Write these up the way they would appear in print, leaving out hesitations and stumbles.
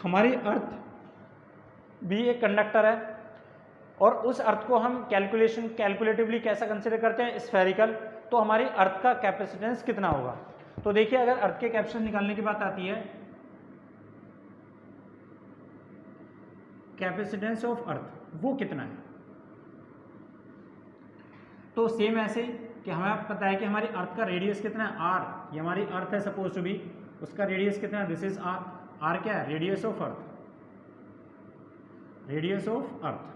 हमारी अर्थ भी एक कंडक्टर है और उस अर्थ को हम कैलकुलेटिवली कैसा कंसिडर करते हैं, स्फेरिकल। तो हमारी अर्थ का कैपेसिटेंस कितना होगा? तो देखिए, अगर अर्थ के कैपेसिटेंस निकालने की बात आती है, कैपेसिटेंस ऑफ अर्थ वो कितना है, तो सेम ऐसे कि हमें पता है कि हमारी अर्थ का रेडियस कितना है, आर। ये हमारी अर्थ है सपोज टू बी, उसका रेडियस कितना है, दिस इज आर। आर क्या है? Radius of earth, radius of earth.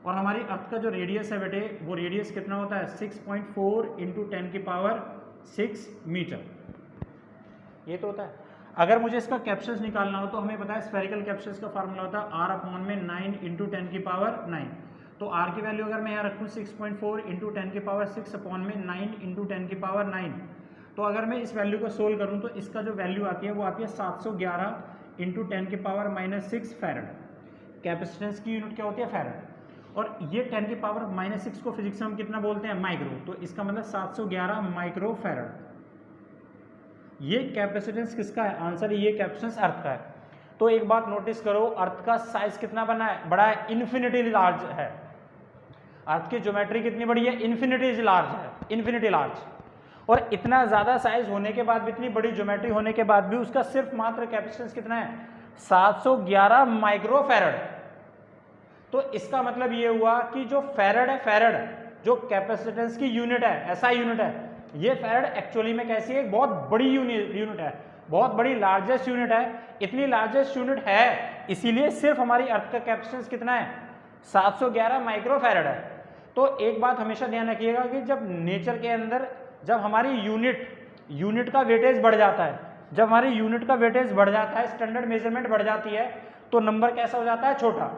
और हमारी अर्थ का जो रेडियस है बेटे, वो रेडियस कितना होता है, 6.4 इंटू 10 की पावर 6 मीटर। ये तो होता है। अगर मुझे इसका कैप्शंस निकालना हो तो हमें पता है स्फेरिकल कैप्शंस का फार्मूला होता है आर अपॉन में 9 इंटू 10 की पावर 9। तो आर की वैल्यू अगर मैं यहाँ रखूँ 6.4 इंटू 10 की पावर 6 अपॉन में 9 इंटू 10 की पावर 9, तो अगर मैं इस वैल्यू को सोल्व करूँ तो इसका जो वैल्यू आती है वो आती है 711 इंटू 10 की पावर -6 फैरड। कैपेसिटेंस की यूनिट क्या होती है, फैरड। और ये 10 की पावर -6 को फिजिक्स में हम कितना बोलते हैं, माइक्रो। तो इसका मतलब 711 माइक्रो फैरड। ये कैपेसिटेंस किसका है? आंसर ये कैपेसिटेंस अर्थ का है। तो एक बात नोटिस करो, अर्थ का साइज कितना बना है, बड़ा है, इन्फिनिटी लार्ज है। अर्थ की ज्योमेट्री कितनी बड़ी है, इन्फिनिटी लार्ज है, इन्फिनिटी लार्ज। और इतना ज्यादा साइज होने के बाद भी, इतनी बड़ी ज्योमेट्री होने के बाद भी उसका सिर्फ मात्र कैपेसिटेंस कितना है, 711 माइक्रो फैरड। तो इसका मतलब ये हुआ कि जो फैरड है, फैरड जो कैपेसिटेंस की यूनिट है, ऐसा यूनिट है, ये फैरड एक्चुअली में कैसी है, बहुत बड़ी यूनिट है, बहुत बड़ी लार्जेस्ट यूनिट है। इतनी लार्जेस्ट यूनिट है इसीलिए सिर्फ हमारी अर्थ का कैपेसिटेंस कितना है, 711 माइक्रो फैरड है। तो एक बात हमेशा ध्यान रखिएगा कि जब नेचर के अंदर जब हमारी यूनिट का वेटेज बढ़ जाता है, जब हमारी यूनिट का वेटेज बढ़ जाता है, स्टैंडर्ड मेजरमेंट बढ़ जाती है, तो नंबर कैसा हो जाता है, छोटा।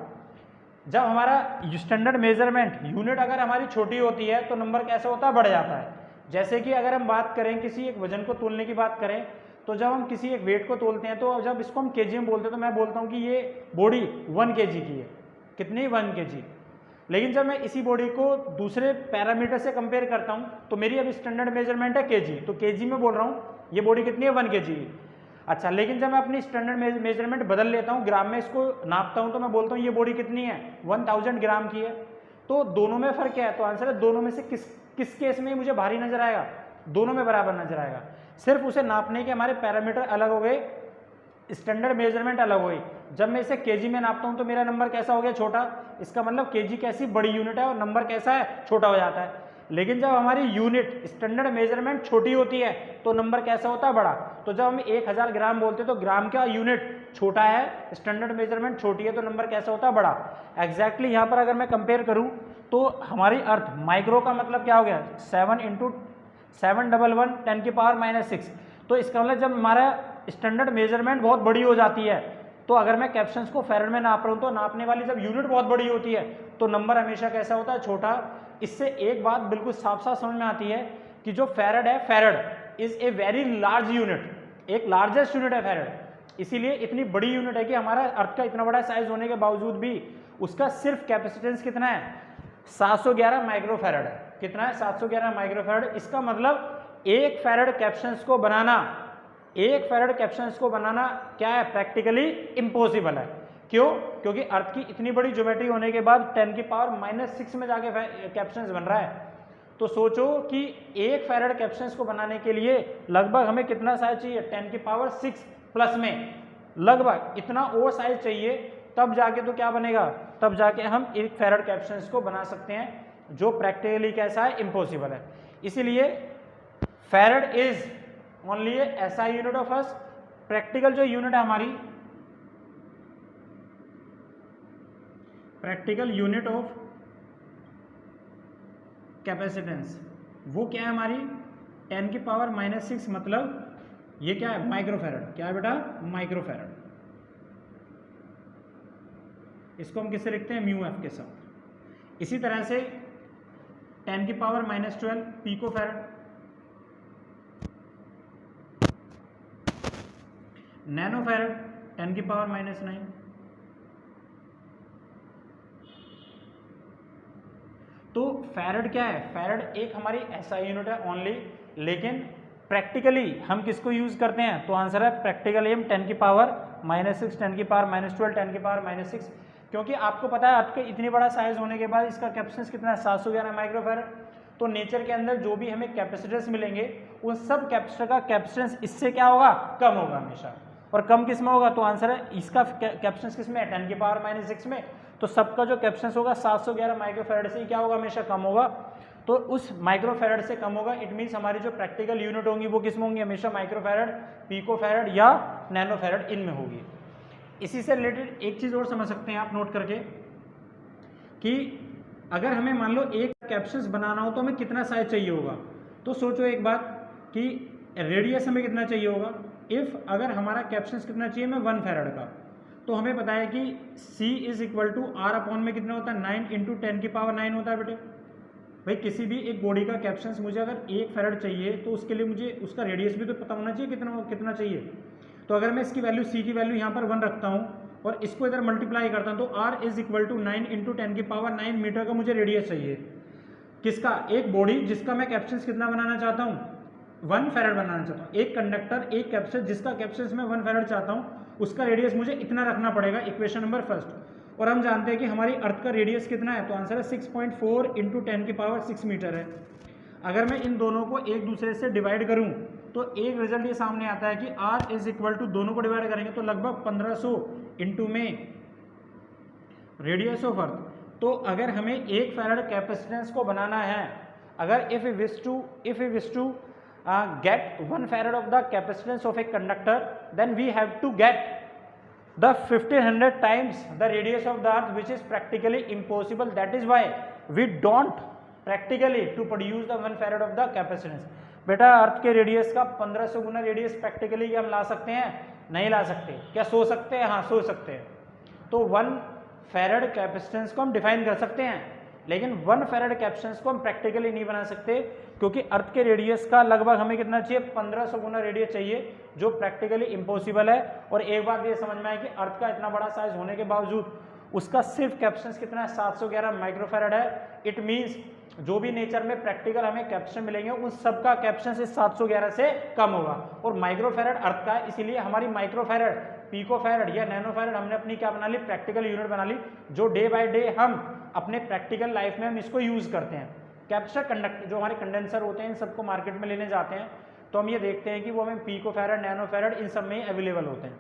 जब हमारा स्टैंडर्ड मेजरमेंट यूनिट अगर हमारी छोटी होती है तो नंबर कैसा होता है, बढ़ जाता है। जैसे कि अगर हम बात करें किसी एक वजन को तोलने की बात करें, तो जब हम किसी एक वेट को तोलते हैं तो जब इसको हम केजी में बोलते हैं तो मैं बोलता हूँ कि ये बॉडी 1 kg की है, कितनी, 1 kg। लेकिन जब मैं इसी बॉडी को दूसरे पैरामीटर से कंपेयर करता हूँ तो मेरी अब स्टैंडर्ड मेजरमेंट है केजी, तो केजी में बोल रहा हूँ ये बॉडी कितनी है, 1 kg। अच्छा, लेकिन जब मैं अपनी स्टैंडर्ड मेजरमेंट बदल लेता हूँ, ग्राम में इसको नापता हूँ, तो मैं बोलता हूँ ये बॉडी कितनी है, 1000 ग्राम की है। तो दोनों में फर्क क्या है, तो आंसर है दोनों में से किस केस में मुझे भारी नजर आएगा, दोनों में बराबर नजर आएगा। सिर्फ उसे नापने के हमारे पैरामीटर अलग हो गए, स्टैंडर्ड मेजरमेंट अलग हुई। जब मैं इसे केजी में नापता हूं तो मेरा नंबर कैसा हो गया, छोटा। इसका मतलब केजी कैसी बड़ी यूनिट है और नंबर कैसा है, छोटा हो जाता है। लेकिन जब हमारी यूनिट स्टैंडर्ड मेजरमेंट छोटी होती है तो नंबर कैसा होता है, बड़ा। तो जब हम 1000 ग्राम बोलते हैं तो ग्राम का यूनिट छोटा है, स्टैंडर्ड मेजरमेंट छोटी है, तो नंबर कैसा होता है, बड़ा। एग्जैक्टली यहाँ पर अगर मैं कंपेयर करूँ तो हमारी अर्थ माइक्रो का मतलब क्या हो गया, 7 इंटू 711 10 की पावर -6। तो इसका मतलब जब हमारा स्टैंडर्ड मेजरमेंट बहुत बड़ी हो जाती है तो अगर मैं कैप्शंस को फैरड में नाप रहा हूँ तो नापने वाली जब यूनिट बहुत बड़ी होती है तो नंबर हमेशा कैसा होता है, छोटा। इससे एक बात बिल्कुल साफ साफ समझ में आती है कि जो फैरड है, farad is a very large unit, एक लार्जेस्ट यूनिट है फैरड। इसीलिए इतनी बड़ी यूनिट है कि हमारा अर्थ का इतना बड़ा साइज होने के बावजूद भी उसका सिर्फ कैपेसिटेंस कितना है, 711 माइक्रो फैरड है। कितना है, 711 माइक्रो फैरड। इसका मतलब एक फैरड कैप्शंस को बनाना, एक फैरड कैप्शंस को बनाना क्या है, प्रैक्टिकली इम्पॉसिबल है। क्यों? क्योंकि अर्थ की इतनी बड़ी ज्योमेट्री होने के बाद 10 की पावर -6 में जाके कैप्शंस बन रहा है। तो सोचो कि एक फैरड कैप्शंस को बनाने के लिए लगभग हमें कितना साइज चाहिए, 10 की पावर 6 प्लस में लगभग इतना और साइज चाहिए, तब जाके तो क्या बनेगा, तब जाके हम एक फैरड कैप्शंस को बना सकते हैं, जो प्रैक्टिकली कैसा है, इम्पॉसिबल है। इसीलिए फैरड इज ओनली ऐसा यूनिट ऑफ अस, प्रैक्टिकल जो यूनिट है हमारी, प्रैक्टिकल यूनिट ऑफ कैपेसिटेंस, वो क्या है हमारी 10 की पावर -6, मतलब ये क्या है, माइक्रोफैरड। क्या है बेटा, माइक्रोफैरड। इसको हम किससे लिखते हैं, म्यू एफ के साथ। इसी तरह से 10 की पावर -12 पिकोफैरड, नैनोफैरड 10 की पावर -9, तो फैरड क्या है, फैरड एक हमारी ऐसा यूनिट है ओनली, लेकिन प्रैक्टिकली हम किसको यूज़ करते हैं, तो आंसर है प्रैक्टिकली हम 10 की पावर -6, 10 की पावर -12, 10 की पावर -6, क्योंकि आपको पता है आपके इतनी बड़ा साइज होने के बाद इसका कैपेसिटेंस कितना है 711 माइक्रोफैरड। तो नेचर के अंदर जो भी हमें कैपेसिटर्स मिलेंगे उन सब कैपेसिटर का कैपेसिटेंस इससे क्या होगा, कम होगा हमेशा। और कम किस में होगा, तो आंसर है इसका कैपेसिटेंस किस में है 10 की पावर -6 में, तो सबका जो कैपेसिटेंस होगा 711 माइक्रोफैरड से ही क्या होगा, हमेशा कम होगा। तो उस माइक्रोफैरड से कम होगा, इट मीन्स हमारी जो प्रैक्टिकल यूनिट होंगी वो किस में होंगी, हमेशा माइक्रोफैरड, पिकोफैरड या नैनोफैरड इनमें होगी। इसी से रिलेटेड एक चीज़ और समझ सकते हैं आप नोट करके कि अगर हमें मान लो एक कैपेसिटेंस बनाना हो तो हमें कितना साइज चाहिए होगा। तो सोचो एक बात कि रेडियस हमें कितना चाहिए होगा, इफ़ अगर हमारा कैपेसिटेंस कितना चाहिए हमें 1 फैरड का, तो हमें पता है कि C = R अपॉन में कितना होता है 9 × 10 की पावर 9 होता है बेटे। भाई किसी भी एक बॉडी का कैपेसिटेंस मुझे अगर 1 फैरड चाहिए तो उसके लिए मुझे उसका रेडियस भी तो पता होना चाहिए कितना चाहिए। तो अगर मैं इसकी वैल्यू C की वैल्यू यहाँ पर 1 रखता हूँ और इसको इधर मल्टीप्लाई करता हूँ तो R = 9 × 10 की पावर 9 मीटर का मुझे रेडियस चाहिए। किसका, एक बॉडी जिसका मैं कैपेसिटेंस कितना बनाना चाहता हूँ 1 फैरड बनाना चाहता हूँ, एक कंडक्टर एक कैपेसिटर जिसका कैपेसिटेंस मैं 1 फैरड चाहता हूँ, उसका रेडियस मुझे इतना रखना पड़ेगा, इक्वेशन नंबर फर्स्ट। और हम जानते हैं कि हमारी अर्थ का रेडियस कितना है, तो आंसर है 6.4 × 10 की पावर 6 मीटर है। अगर मैं इन दोनों को एक दूसरे से डिवाइड करूं तो एक रिजल्ट ये सामने आता है कि R दोनों को डिवाइड करेंगे तो लगभग 1500 इंटू में रेडियस ऑफ अर्थ। तो अगर हमें 1 फैरड कैपेसिटेंस को बनाना है, अगर if we wish to get 1 farad of the capacitance of a conductor, then we have to get the 1500 times the radius of the earth, which is practically impossible. That is why we don't practically to produce the 1 farad of the capacitance. बेटा अर्थ के radius का 1500 गुना radius practically हम ला सकते हैं, नहीं ला सकते। क्या सोच सकते हैं, हाँ सोच सकते हैं। तो 1 फैरड कैपेसिटेंस को हम डिफाइन कर सकते हैं, लेकिन 1 फैरड कैपेसिटेंस को हम प्रैक्टिकली नहीं बना सकते, क्योंकि अर्थ के रेडियस का लगभग हमें कितना चाहिए 1500 गुना रेडियस चाहिए, जो प्रैक्टिकली इम्पॉसिबल है। और एक बात ये समझ में आए कि अर्थ का इतना बड़ा साइज होने के बावजूद उसका सिर्फ कैपेसिटेंस कितना है 711 माइक्रोफैरड है। इट मीन्स जो भी नेचर में प्रैक्टिकल हमें कैपेसिटेंस मिलेंगे उन सबका कैपेसिटेंस इस 711 से कम होगा। और माइक्रोफैरड अर्थ का है, इसीलिए हमारी माइक्रोफैरड, पिकोफैरड या नैनोफैरड हमने अपनी क्या बना ली, प्रैक्टिकल यूनिट बना ली, जो डे बाय डे हम अपने प्रैक्टिकल लाइफ में हम इसको यूज करते हैं। कैपेसिटर कंडक्टर जो हमारे कंडेंसर होते हैं इन सबको मार्केट में लेने जाते हैं तो हम ये देखते हैं कि वो हमें पिकोफैरड, नैनोफैरड इन सब में अवेलेबल होते हैं।